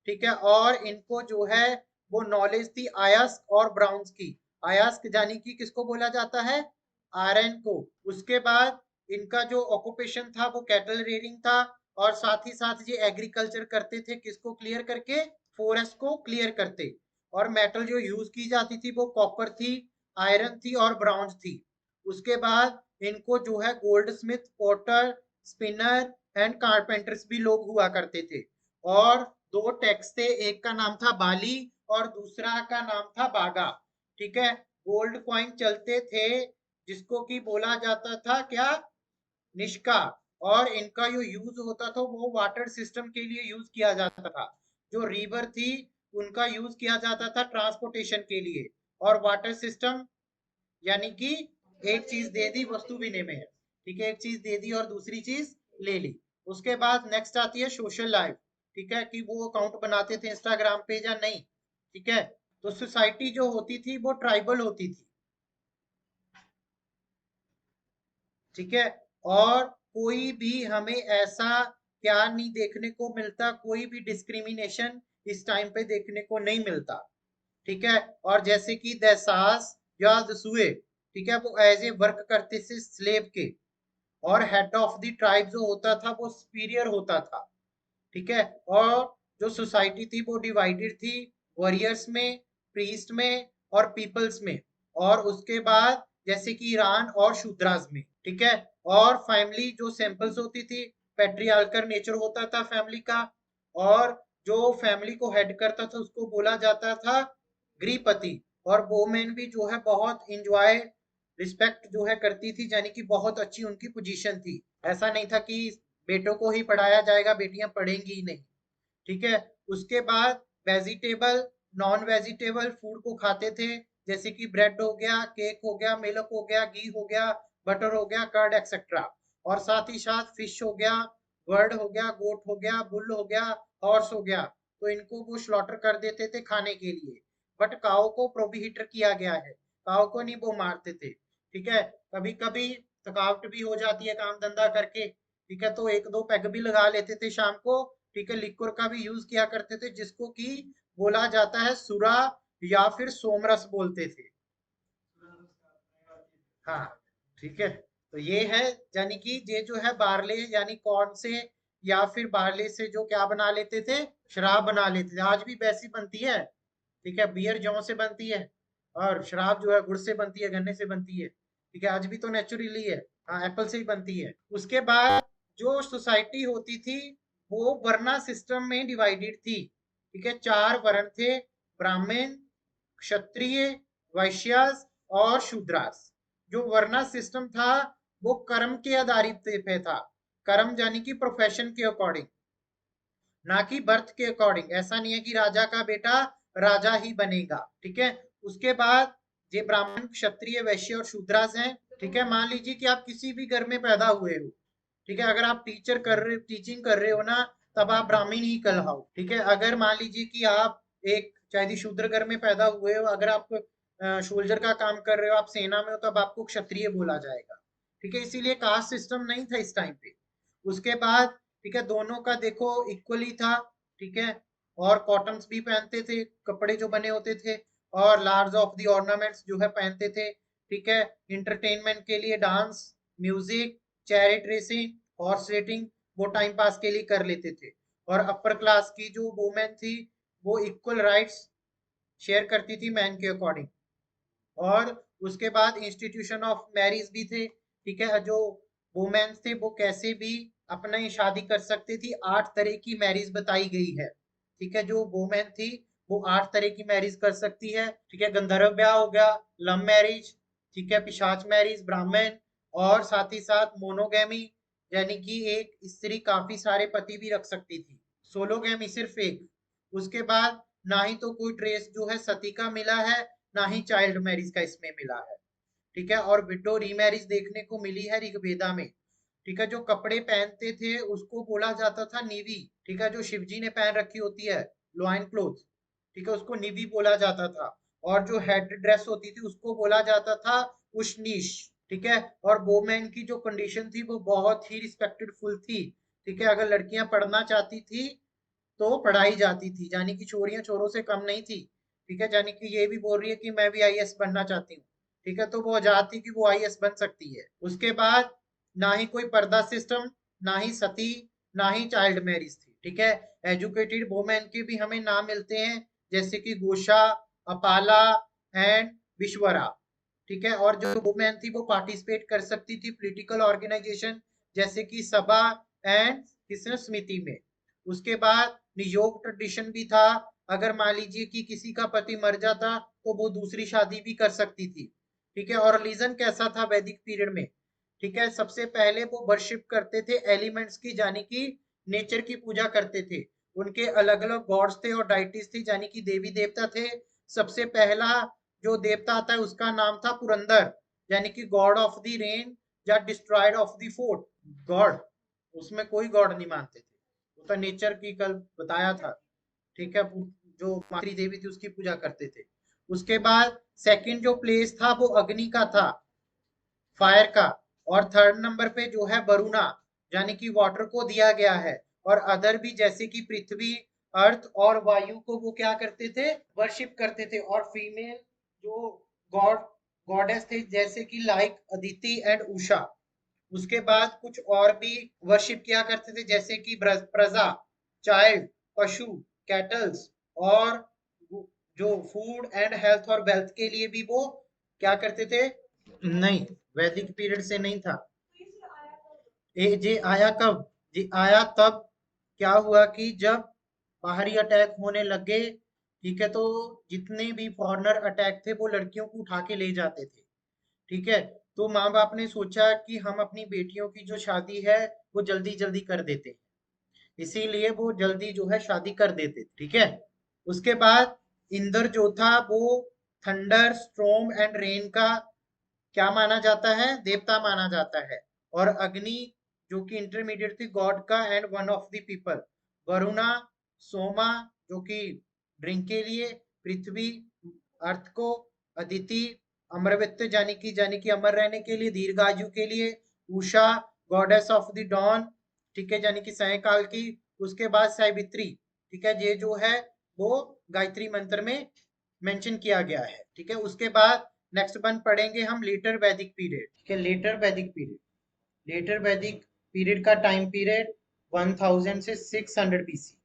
ठीक है, और इनको जो है वो नॉलेज थी अयस्क और ब्राउन्स की। अयस्क यानी कि किसको बोला जाता है? आर्यन को। उसके बाद इनका जो ऑक्यूपेशन था वो कैटल रेयरिंग था। और साथ ही साथ ये एग्रीकल्चर करते थे, किसको क्लियर करके? फॉरेस्ट को क्लियर करते। और मेटल जो यूज की जाती थी वो कॉपर थी, आयरन थी और ब्राउन्स थी। उसके बाद इनको जो है goldsmith, potter, spinner and carpenters भी लोग हुआ करते थे। और दो टैक्स थे, एक का नाम था बाली और दूसरा का नाम था बागा। ठीक है, गोल्ड कॉइन चलते थे जिसको कि बोला जाता था क्या? निष्का। और इनका जो यूज होता था वो वाटर सिस्टम के लिए यूज किया जाता था। जो रिवर थी उनका यूज किया जाता था ट्रांसपोर्टेशन के लिए। और वाटर सिस्टम यानी कि एक चीज दे दी, वस्तु विनिमय है। ठीक है, एक चीज दे दी और दूसरी चीज ले ली। उसके बाद नेक्स्ट आती है सोशल लाइफ। ठीक है, कि वो अकाउंट बनाते थे इंस्टाग्राम पे या नहीं। ठीक है, तो सोसाइटी जो होती थी वो ट्राइबल होती थी। ठीक है, और कोई भी हमें ऐसा क्या नहीं देखने को मिलता, कोई भी डिस्क्रिमिनेशन इस टाइम पे देखने को नहीं मिलता। ठीक है, और जैसे कि दसास या दसुए, ठीक है, वो एज ए वर्क करते थे स्लेव के। और हेड ऑफ द ट्राइब जो होता था वो सुपीरियर होता था। ठीक है, और जो सोसाइटी थी वो डिवाइडेड थी वॉरियर्स में, प्रीस्ट में और पीपल्स में। और उसके बाद जैसे कि ईरान और शूद्रास में। ठीक है, और फैमिली जो सैंपल्स होती थी, पेट्रियार्कल नेचर होता था फैमिली का। और जो फैमिली को हेड करता था उसको बोला जाता था गृहपति। और वोमेन भी जो है बहुत इंजॉय, रिस्पेक्ट जो है करती थी, यानी कि बहुत अच्छी उनकी पोजीशन थी। ऐसा नहीं था कि बेटों को ही पढ़ाया जाएगा, बेटियां पढ़ेंगी ही नहीं। ठीक है, उसके बाद वेजिटेबल, नॉन वेजिटेबल फूड को खाते थे, जैसे कि ब्रेड हो गया, केक हो गया, मिल्क हो गया, घी हो गया, बटर हो गया, कर्ड एक्सेट्रा। और साथ ही साथ फिश हो गया, बर्ड हो गया, गोट हो गया, बुल हो गया, हॉर्स हो गया। तो इनको वो स्लॉटर कर देते थे खाने के लिए। बट काऊ को प्रोहिबिट किया गया है, काऊ को नहीं वो मारते थे। ठीक है, कभी कभी थकावट भी हो जाती है काम धंधा करके। ठीक है, तो एक दो पैग भी लगा लेते थे शाम को। ठीक है, लिक्वर का भी यूज किया करते थे जिसको कि बोला जाता है सुरा या फिर सोमरस बोलते थे। हाँ, ठीक है, तो ये है, यानी कि ये जो है बार्ले यानी कॉर्न से या फिर बार्ले से जो क्या बना लेते थे? शराब बना लेते थे। आज भी वैसी बनती है। ठीक है, बियर जौ से बनती है और शराब जो है गुड़ से बनती है, गन्ने से बनती है। ठीक है, आज भी तो नेचुरली है। हाँ, एप्पल से ही बनती है। उसके बाद जो सोसाइटी होती थी वो वर्ण सिस्टम में डिवाइडेड थी। ठीक है, चार वर्ण थे, ब्राह्मण, क्षत्रिय, वैश्यास और शूद्रास। जो वर्ण सिस्टम था वो कर्म के आधारित पे था। कर्म यानी कि प्रोफेशन के अकॉर्डिंग, ना कि बर्थ के अकॉर्डिंग। ऐसा नहीं है कि राजा का बेटा राजा ही बनेगा। ठीक है, उसके बाद ये ब्राह्मण, क्षत्रिय, वैश्य और शूद्रास हैं। ठीक है, मान लीजिए कि आप किसी भी घर में पैदा हुए हो। ठीक है, अगर आप टीचिंग कर रहे हो ना, तब आप ब्राह्मण ही कहलाओ। ठीक है, अगर मान लीजिए कि आप एक शायद शूद्र घर में पैदा हुए हो, अगर आप सोल्जर का काम कर रहे हो, आप सेना में हो, तब आपको क्षत्रिय बोला जाएगा। ठीक है, इसीलिए कास्ट सिस्टम नहीं था इस टाइम पे। उसके बाद ठीक है, दोनों का देखो इक्वली था। ठीक है, और कॉटन्स भी पहनते थे, कपड़े जो बने होते थे। और लार्ज ऑफ द ऑर्नामेंट्स जो है पहनते थे। ठीक है, इंटरटेनमेंट के लिए dance, music, chariot racing, horse rating, वो टाइम पास के लिए कर लेते थे। और अपर क्लास की जो वुमेन थी वो इक्वल राइट्स शेयर करती थी मैन के अकॉर्डिंग। और उसके बाद इंस्टीट्यूशन ऑफ मैरिज भी थे। ठीक है, जो वुमेन थे वो कैसे भी अपना ही शादी कर सकती थी। 8 तरह की मैरिज बताई गई है। ठीक है, जो वोमेन थी वो 8 तरह की मैरिज कर सकती है। ठीक है, गंधर्व ब्याह हो गया, लव मैरिज, ठीक है, पिशाच मैरिज, ब्राह्मण, और साथ ही साथ मोनोगैमी, यानी कि एक स्त्री काफी सारे पति भी रख सकती थी। सोलोगैमी सिर्फ एक। उसके बाद ना ही तो कोई ट्रेस जो है सती का मिला है, ना ही चाइल्ड मैरिज का इसमें मिला है। ठीक है, और विडो रीमैरिज देखने को मिली है ऋग्वेदा में। ठीक है, जो कपड़े पहनते थे उसको बोला जाता था निवी। ठीक है, जो शिव जी ने पहन रखी होती है लॉइन क्लोथ, ठीक है, उसको निवी बोला जाता था। और जो हेड ड्रेस होती थी उसको बोला जाता था उशनीश। ठीक है, और वोमेन की जो कंडीशन थी वो बहुत ही रिस्पेक्टेड फुल थी। ठीक है, अगर लड़कियां पढ़ना चाहती थी तो पढ़ाई जाती थी, यानी कि छोरियां छोरों से कम नहीं थी। ठीक है, यानी कि ये भी बोल रही है कि मैं भी आईएएस बनना चाहती हूँ। ठीक है, तो वो आजाद थी कि वो आईएएस बन सकती है। उसके बाद ना ही कोई पर्दा सिस्टम, ना ही सती, ना ही चाइल्ड मैरिज थी। ठीक है, एजुकेटेड वुमेन के भी हमें नाम मिलते हैं, जैसे कि गोशा, अपाला एंड विश्वरा। ठीक है, और जो वुमेन थी वो पार्टिसिपेट कर सकती थी पॉलिटिकल ऑर्गेनाइजेशन, जैसे कि सभा एंड स्मृति में। उसके बाद नियोग ट्रेडिशन भी था। अगर मान लीजिए कि किसी का पति मर जाता तो वो दूसरी शादी भी कर सकती थी। ठीक है, और रिलीजन कैसा था वैदिक पीरियड में? ठीक है, सबसे पहले वो वर्शिप करते थे एलिमेंट्स की, यानी कि नेचर की पूजा करते थे। उनके अलग अलग गॉड्स थे और डाइटिस थी, यानी कि देवी देवता थे। सबसे पहला जो देवता आता है उसका नाम था पुरंदर, यानी कि गॉड ऑफ द रेन या destroyed of the fort God. उसमें कोई गॉड नहीं मानते थे, वो तो नेचर की कल बताया था। ठीक है, जो मातृ देवी थी उसकी पूजा करते थे। उसके बाद सेकंड जो प्लेस था वो अग्नि का था, फायर का। और थर्ड नंबर पे जो है वरुणा, यानी कि वाटर को दिया गया है। और अदर भी जैसे कि पृथ्वी, अर्थ और वायु को वो क्या करते थे, वर्शिप करते थे। और फीमेल जो गॉड गॉडेस थे जैसे कि लाइक अदिति एंड उषा। उसके बाद कुछ और भी वर्शिप किया करते थे, जैसे कि प्रजा, चाइल्ड, पशु, कैटल्स, और जो फूड एंड हेल्थ और वेल्थ के लिए भी वो क्या करते थे। नहीं, वैदिक पीरियड से नहीं था। जे आया कब? जे आया तब क्या हुआ कि जब बाहरी अटैक होने लगे। ठीक है, तो जितने भी फॉरेनर अटैक थे वो लड़कियों को उठा के ले जाते थे। ठीक है, तो माँ बाप ने सोचा कि हम अपनी बेटियों की जो शादी है वो जल्दी जल्दी कर देते हैं, इसीलिए वो जल्दी जो है शादी कर देते। ठीक है, उसके बाद इंद्र जो था वो थंडर, स्ट्रोम एंड रेन का क्या माना जाता है, देवता माना जाता है। और अग्नि जो कि इंटरमीडिएट थी गॉड का and one of the people. Varuna, Soma जो कि ड्रिंक के लिए, पृथ्वी अर्थ को, अदिति अमरवित्त जानी कि अमर रहने के लिए, दीर्घायु के लिए, Usha goddess of the don, ठीक है, यानी कि सायकाल की। उसके बाद सावित्री। ठीक है, ये जो है वो गायत्री मंत्र में मेंशन किया गया है। ठीक है, उसके बाद नेक्स्ट वन पढ़ेंगे हम लेटर वैदिक पीरियड। ठीक है, लेटर वैदिक पीरियड। लेटर वैदिक पीरियड का टाइम पीरियड 1000 से 600 बीसी।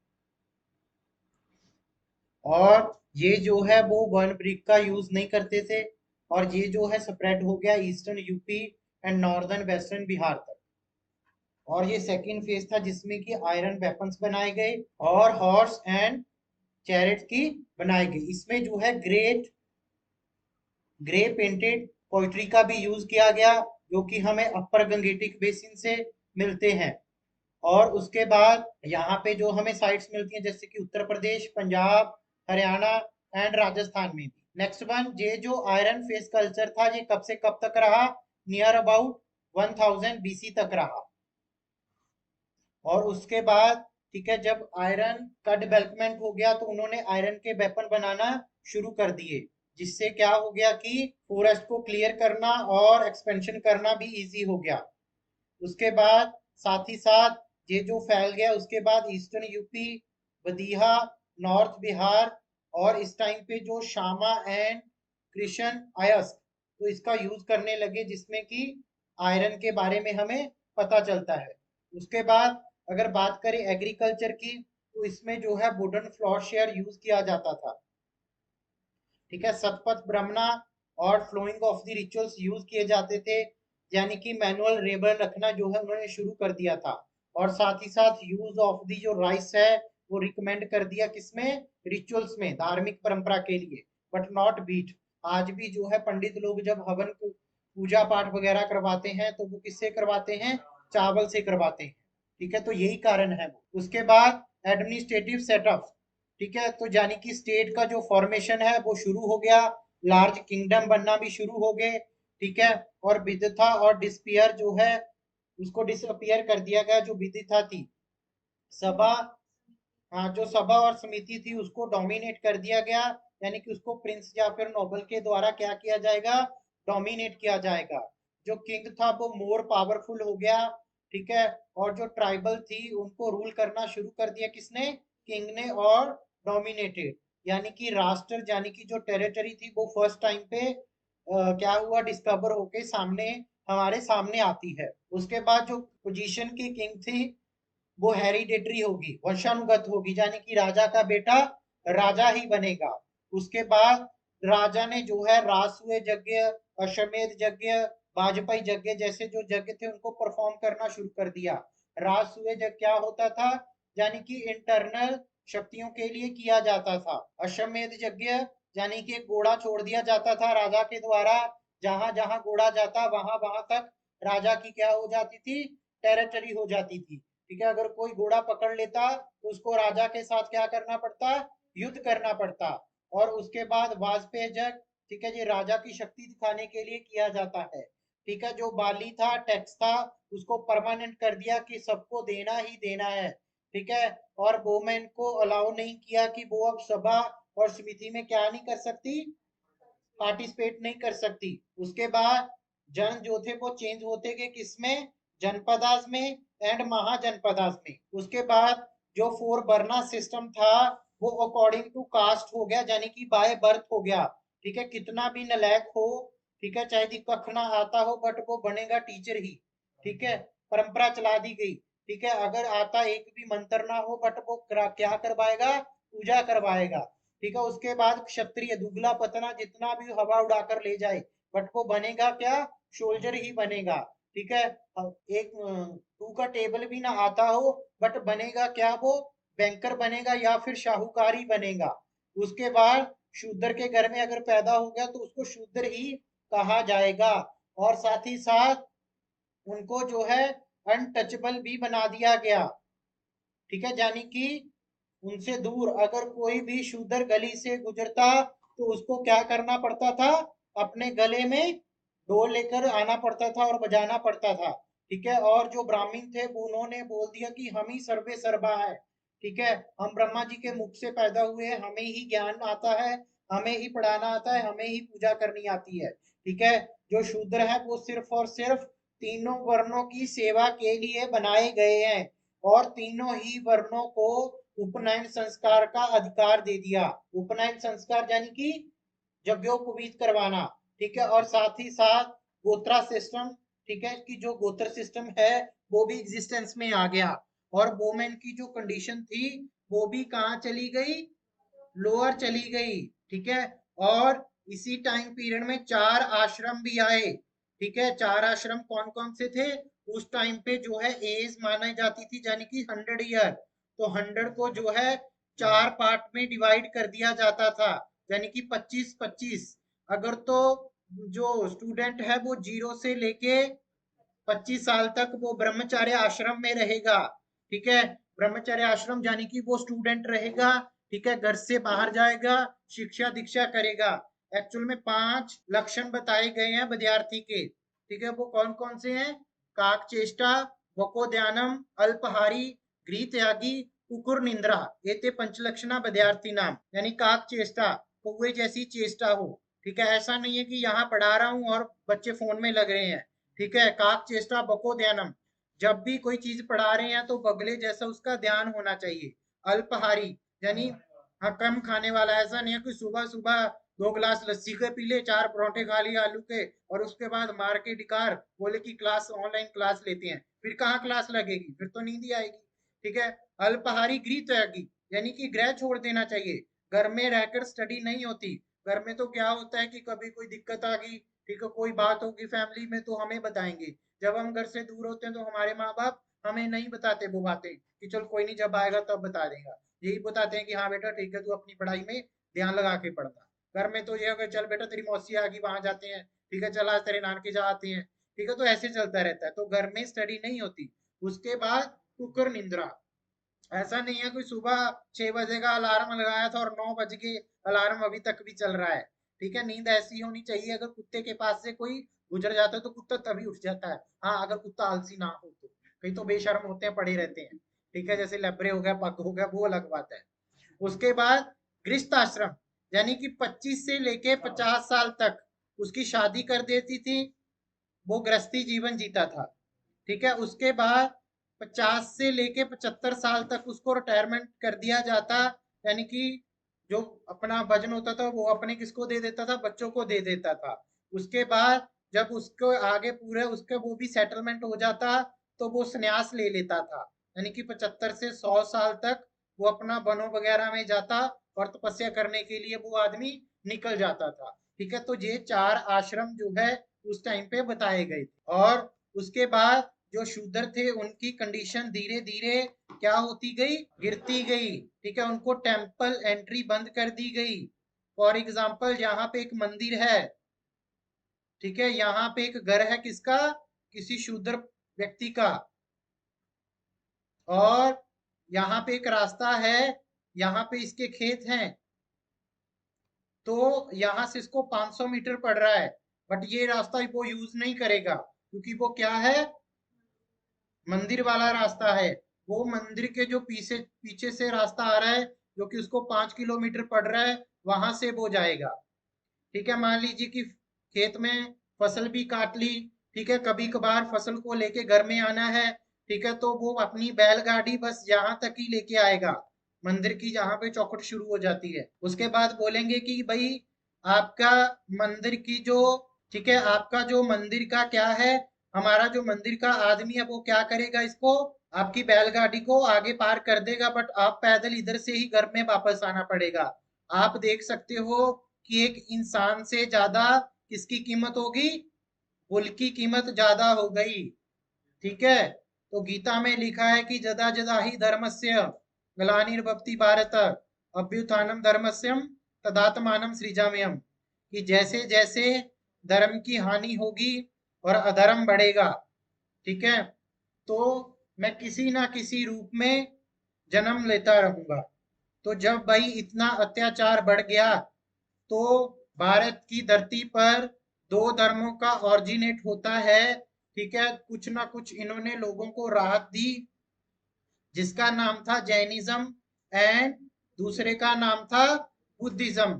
और ये जो है वो वन ब्रिक का यूज नहीं करते थे। और ये जो है स्प्रेड हो गया eastern UP and northern western Bihar तक। और ये सेकेंड फेज था जिसमें कि आयरन वेपन्स बनाए गए और हॉर्स एंड चैरिट की बनाई गई। इसमें जो है ग्रे पेंटेड पोइट्री का भी यूज किया गया, जो कि हमें अपर गंगेटिक बेसिन से मिलते हैं। और उसके बाद यहाँ पे जो हमें साइट्स मिलती हैं जैसे कि उत्तर प्रदेश, पंजाब, हरियाणा एंड राजस्थान में भी। नेक्स्ट वन, ये जो आयरन फेस कल्चर था ये कब से कब तक रहा? नियर अबाउट 1000 बीसी तक रहा। और उसके बाद ठीक है, जब आयरन का डेवलपमेंट हो गया तो उन्होंने आयरन के वेपन बनाना शुरू कर दिए, जिससे क्या हो गया कि फॉरेस्ट को क्लियर करना और एक्सपेंशन करना भी इजी हो गया। उसके बाद साथ ही साथ ये जो फैल गया उसके बाद ईस्टर्न यूपी, बदीहा, नॉर्थ बिहार, और इस टाइम पे जो शामा एंड कृष्ण अयस्क तो इसका यूज करने लगे, जिसमें कि आयरन के बारे में हमें पता चलता है। उसके बाद अगर बात करें एग्रीकल्चर की तो इसमें जो है वुडन फ्लोर शेयर यूज किया जाता था। ठीक है, सतपथ ब्रह्मणा और flowing of the rituals use किए जाते थे, यानी कि मैनुअल लेबर रखना जो है उन्होंने शुरू कर दिया था। और साथ ही साथ यूज ऑफ दी जो राइस है वो रिकमेंड कर दिया किसमें, रिचुअल्स में, धार्मिक परंपरा के लिए, बट नॉट व्हीट। आज भी जो है पंडित लोग जब हवन पूजा पाठ वगैरह करवाते हैं तो वो किससे करवाते हैं, चावल से करवाते हैं। ठीक है, तो यही कारण है वो। उसके बाद एडमिनिस्ट्रेटिव सेटअप, ठीक है, तो यानी कि स्टेट का जो फॉर्मेशन है वो शुरू हो गया, लार्ज किंगडम बनना भी शुरू हो गए। ठीक है, और विविधता और डिस्पियर जो है उसको डिसअपियर कर दिया गया, जो विविधता थी, सभा, हाँ, जो सभा और समिति थी उसको डोमिनेट कर दिया गया, यानी कि उसको प्रिंस या फिर नोबल के द्वारा क्या किया जाएगा, डोमिनेट किया जाएगा। जो किंग था वो मोर पावरफुल हो गया। ठीक है, और जो ट्राइबल थी उनको रूल करना शुरू कर दिया किसने, किंग ने, और डोमिनेटेड, यानी कि राष्ट्र, यानी कि जो टेरिटरी थी वो फर्स्ट टाइम पे क्या हुआ, डिस्कवर होके सामने, हमारे सामने आती है। उसके बाद जो पोजीशन की किंग थी वो हेरिडेटरी होगी, वंशानुगत होगी, यानी कि राजा का बेटा राजा ही बनेगा। उसके बाद राजा ने जो है रासुए यज्ञ, अश्वमेध यज्ञ, वाजपेयी यज्ञ जैसे जो यज्ञ थे उनको परफॉर्म करना शुरू कर दिया। रासुए यज्ञ क्या होता था, यानी कि इंटरनल शक्तियों के लिए किया जाता था। अश्वमेध यज्ञ यानी कि घोड़ा छोड़ दिया जाता था राजा के द्वारा, जहां जहां घोड़ा जाता वहां वहां तक राजा की क्या हो जाती थी, टेरिटरी हो जाती थी। ठीक है, अगर कोई घोड़ा पकड़ लेता तो उसको राजा के साथ क्या करना पड़ता, युद्ध करना पड़ता। और उसके बाद वाजपेय जग, ठीक है, ये राजा की शक्ति दिखाने के लिए किया जाता है। ठीक है, जो बाली था, टैक्स था, उसको परमानेंट कर दिया कि सबको देना ही देना है। ठीक है, और वोमेन को अलाउ नहीं किया कि वो अब सभा और समिति में क्या नहीं कर सकती, पार्टिसिपेट नहीं कर सकती। उसके बाद जन जो थे वो चेंज होते गए किसमें, जनपदास में एंड महाजनपदास में। उसके बाद जो फोर बर्ना सिस्टम था वो अकॉर्डिंग टू कास्ट हो गया, यानी कि बाय बर्थ हो गया। ठीक है, कितना भी नलायक हो, ठीक है, चाहे कख ना आता हो, बट वो बनेगा टीचर ही। ठीक है, परंपरा चला दी गई। ठीक है, अगर आता एक भी मंत्र ना हो बट वो क्या करवाएगा, पूजा करवाएगा। ठीक है, उसके बाद क्षत्रिय दुगला पतना जितना भी हवा उड़ाकर ले जाए, बट वो बनेगा क्या, सोल्जर ही बनेगा। ठीक है, एक टू का टेबल भी ना आता हो बट बनेगा क्या, वो बैंकर बनेगा या फिर शाहूकारी बनेगा। उसके बाद शूद्र के घर में अगर पैदा हो गया तो उसको शूद्र ही कहा जाएगा। और साथ ही साथ उनको जो है अनटचेबल भी बना दिया गया। ठीक है, यानी कि उनसे दूर अगर कोई भी शूद्र गली से गुजरता तो उसको क्या करना पड़ता था, अपने गले में ढोल लेकर आना पड़ता था और बजाना पड़ता था। ठीक है, और जो ब्राह्मण थे उन्होंने बोल दिया कि हम ही सर्वे सर्वा है। ठीक है, हम ब्रह्मा जी के मुख से पैदा हुए हैं, हमें ही ज्ञान आता है, हमें ही पढ़ाना आता है, हमें ही पूजा करनी आती है। ठीक है, जो शूद्र है वो सिर्फ और सिर्फ तीनों वर्णों की सेवा के लिए बनाए गए हैं, और तीनों ही वर्णों को उपनयन संस्कार का अधिकार दे दिया। उपनयन संस्कार यानी कि यज्ञोपवीत करवाना। ठीक है, और साथ ही साथ गोत्रा सिस्टम, ठीक है, कि जो गोत्र सिस्टम है वो भी एग्जिस्टेंस में आ गया। और वोमेन की जो कंडीशन थी वो भी कहाँ चली गई, लोअर चली गई। ठीक है, और इसी टाइम पीरियड में 4 आश्रम भी आए। ठीक है, 4 आश्रम कौन कौन से थे, उस टाइम पे जो है एज मानी जाती थी, यानी कि 100 ईयर। तो 100 को जो है 4 पार्ट में डिवाइड कर दिया जाता था, यानी कि 25-25। अगर तो जो स्टूडेंट है वो 0 से लेके 25 साल तक वो ब्रह्मचर्य आश्रम में रहेगा। ठीक है, ब्रह्मचर्य आश्रम यानी कि वो स्टूडेंट रहेगा। ठीक है, घर से बाहर जाएगा, शिक्षा दीक्षा करेगा। एक्चुअल में 5 लक्षण बताए गए हैं विद्यार्थी के। ठीक है, वो कौन कौन से हैं, काक चेष्टा, वकोद्यानम, अल्पहारी, गृह त्यागी, कुकुर निंद्रा, ये थे पंचलक्षणा विद्यार्थी नाम। यानी काक चेष्टा, कौवे जैसी चेष्टा हो। ठीक है, ऐसा नहीं है कि यहाँ पढ़ा रहा हूँ और बच्चे फोन में लग रहे हैं। ठीक है, काक चेष्टा बको ध्यानम, जब भी कोई चीज पढ़ा रहे हैं तो बगले जैसा उसका ध्यान होना चाहिए। अल्पहारी यानी हाँ, कम खाने वाला, ऐसा नहीं है कि सुबह सुबह 2 गिलास लस्सी के पी ले, 4 परोठे खा लिए आलू के, और उसके बाद मार के डिकार बोले कि क्लास ऑनलाइन क्लास लेते हैं, फिर कहाँ क्लास लगेगी, फिर तो नींद ही आएगी। ठीक है, अल्पहारी गृह त्यागी, यानी कि गृह छोड़ देना चाहिए, घर में रहकर स्टडी नहीं होती। घर में तो क्या होता है कि कभी कोई दिक्कत आ गई, ठीक है, कोई बात होगी फैमिली में तो हमें बताएंगे। जब हम घर से दूर होते हैं तो हमारे माँ बाप हमें नहीं बताते वो बातें कि चल कोई नहीं, जब आएगा तब बता देगा। यही बताते हैं कि हाँ बेटा ठीक है, तू अपनी पढ़ाई में ध्यान लगा के पढ़ना। घर में तो ये है कि चल बेटा तेरी मौसी आ गई, वहां जाते हैं, ठीक है, चल आज तेरे नानके जा आते हैं, ठीक है, तो ऐसे चलता रहता है, तो घर में स्टडी नहीं होती। उसके बाद कुकर निंद्रा। ऐसा नहीं है कोई सुबह 6 बजे का अलार्म लगाया था और 9 बज के अलार्म अभी तक भी चल रहा है। ठीक है, नींद ऐसी होनी चाहिए, अगर कुत्ते के पास से कोई गुजर जाता है तो कुत्ता तभी उठ जाता है। हाँ, अगर कुत्ता आलसी ना हो तो। कई तो बेशर्म होते हैं, पड़े रहते हैं। ठीक है, जैसे लेब्रे हो गया, पग हो गया, वो अलग बात है। उसके बाद गृहस्थ आश्रम, यानी कि 25 से लेके 50 साल तक उसकी शादी कर देती थी, वो गृहस्थी जीवन जीता था। ठीक है, उसके बाद 50 से लेके 75 साल तक उसको रिटायरमेंट कर दिया जाता, यानी कि जो अपना वजन होता था वो अपने किसको दे देता था, बच्चों को दे देता था। उसके बाद जब उसको आगे पूरे उसके वो भी सेटलमेंट हो जाता, तो वो संन्यास ले लेता था, यानी कि 75 से 100 साल तक वो अपना वनों वगैरह में जाता और तपस्या करने के लिए वो आदमी निकल जाता था। ठीक है, तो ये 4 आश्रम जो है उस टाइम पे बताए गए थे। और उसके बाद जो शूद्र थे उनकी कंडीशन धीरे धीरे क्या होती गई, गिरती गई। ठीक है, उनको टेम्पल एंट्री बंद कर दी गई। फॉर एग्जाम्पल यहाँ पे एक मंदिर है, ठीक है, यहाँ पे एक घर है किसका, किसी शूद्र व्यक्ति का, और यहाँ पे एक रास्ता है, यहाँ पे इसके खेत हैं, तो यहाँ से इसको 500 मीटर पड़ रहा है, बट ये रास्ता वो यूज नहीं करेगा क्योंकि वो क्या है, मंदिर वाला रास्ता है। वो मंदिर के जो पीछे पीछे से रास्ता आ रहा है, जो कि उसको 5 किलोमीटर पड़ रहा है, वहां से वो जाएगा। ठीक है, मान लीजिए कि खेत में फसल भी काट ली, ठीक है, कभी कभार फसल को लेके घर में आना है, ठीक है, तो वो अपनी बैलगाड़ी बस यहाँ तक ही लेके आएगा, मंदिर की जहाँ पे चौखट शुरू हो जाती है। उसके बाद बोलेंगे कि भाई आपका मंदिर की जो, ठीक है, आपका जो मंदिर का क्या है, हमारा जो मंदिर का आदमी है वो क्या करेगा, इसको आपकी बैलगाड़ी को आगे पार कर देगा, बट आप पैदल इधर से ही घर में वापस आना पड़ेगा। आप देख सकते हो कि एक इंसान से ज्यादा किसकी कीमत होगी, कुल की कीमत ज्यादा हो गई। ठीक है, तो गीता में लिखा है कि जदा जदा ही धर्मस्य ग्लानिर्भवति भारत अभ्युत्थानम धर्मस्यम तदात्मानं सृजाम्यहम्, कि जैसे जैसे धर्म की हानि होगी और अधर्म बढ़ेगा, ठीक है, तो मैं किसी ना किसी रूप में जन्म लेता रहूंगा। तो जब भाई इतना अत्याचार बढ़ गया, तो भारत की धरती पर दो धर्मों का ऑरिजिनेट होता है। ठीक है, कुछ ना कुछ इन्होंने लोगों को राहत दी, जिसका नाम था जैनिज्म एंड दूसरे का नाम था बुद्धिज्म।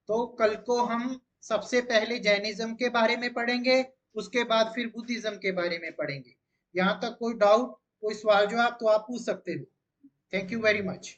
तो कल को हम सबसे पहले जैनिज्म के बारे में पढ़ेंगे, उसके बाद फिर बुद्धिज्म के बारे में पढ़ेंगे। यहाँ तक कोई डाउट, कोई सवाल जो आप तो आप पूछ सकते हो। Thank you very much.